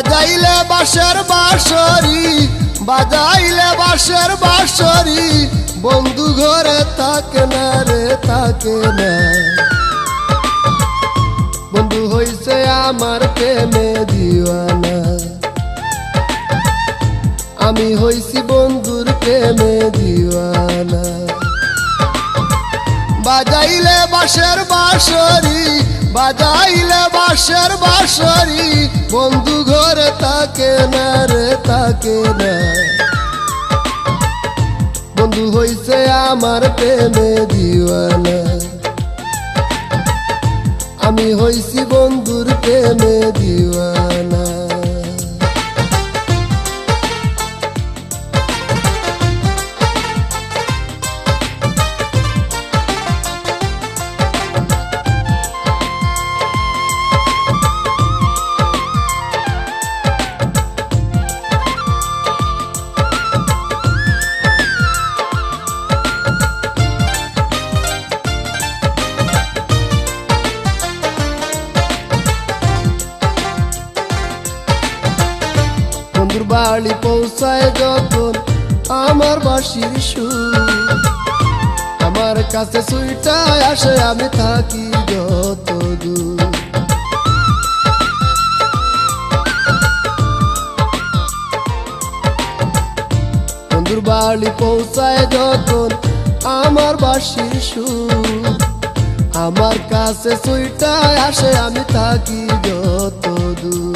বাজাইলে বাঁশের বাঁশরি, বাজাইলে বাঁশের বাঁশরি, বন্ধু ঘরে থাকে না রে থাকে না। বন্ধু হইছে আমার প্রেমে দিওয়ানা, আমি হইছি বন্ধুর প্রেমে দিওয়ানা। বাজাইলে বাঁশের বাঁশরি, বাজাইলে বাঁশের বাঁশরি, বন্ধু ঘরে থাকে না রে থাকে না। বন্ধু হইছে আমার প্রেমে দিওয়ানা, আমি হইছি বন্ধুর প্রেমে দিওয়ানা। বন্ধুর বাড়ি পৌঁছায় যখন আমার বাঁশির সুর, আমার কাছে সুইটায় আসে আমি থাকি যত দূর। বন্ধুর বাড়ি পৌঁছায় যখন আমার বাঁশির সুর, আমার কাছে সুইটায় আসে আমি থাকি যত দূর।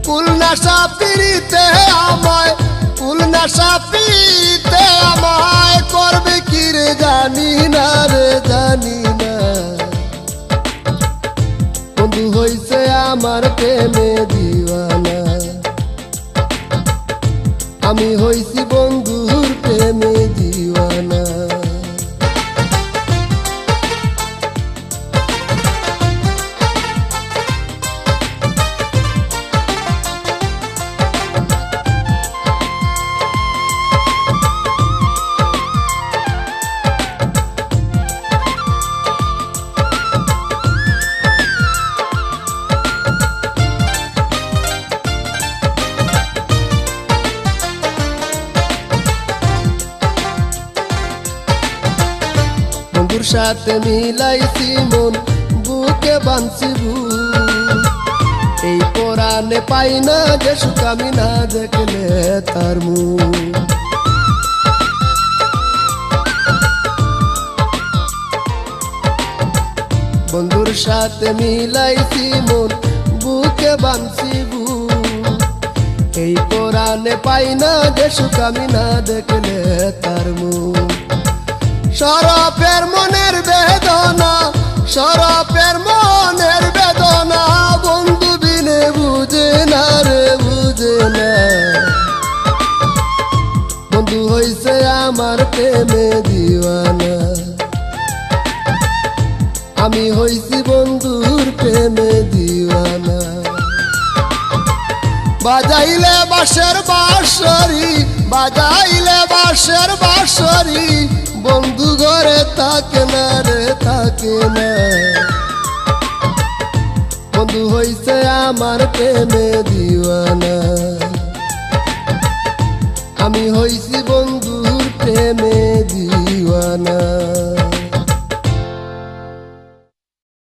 কুলনাশা পিরিতে আমায়, কুলনাশা পিরিতে আমায় করবে কি রে জানি না রে জানি না। বন্ধু হইছে আমার প্রেমে দিওয়ানা, আমি হইছি বন্ধুর প্রেমে দিওয়ানা। বন্ধুর সাথে মিলাইছি মন, বুকে বাঁধছি ভুল, এই পরাণে পাই না যে সুখ আমি না দেখলে তার মুখ। বন্ধুর সাথে মিলাইছি মন, বুকে বাঁধছি ভুল, এই পরাণে পাই না যে সুখ আমি না দেখলে তার মুখ। শরফের মনের বেদনা, শরফের মনের বেদনা, বন্ধু বিনে বুঝে না রে বুঝে না। বন্ধু হইছে আমার প্রেমে দিওয়ানা, আমি হইছি বন্ধুর প্রেমে দিওয়ানা। বাজাইলে বাঁশের বাঁশরি, বাজাইলে বাঁশের বাঁশরি, বন্ধু ঘরে থাকে না রে থাকে না। বন্ধু হইছে আমার প্রেমে দিওয়ানা, আমি হইছি বন্ধুর প্রেমে দিওয়ানা।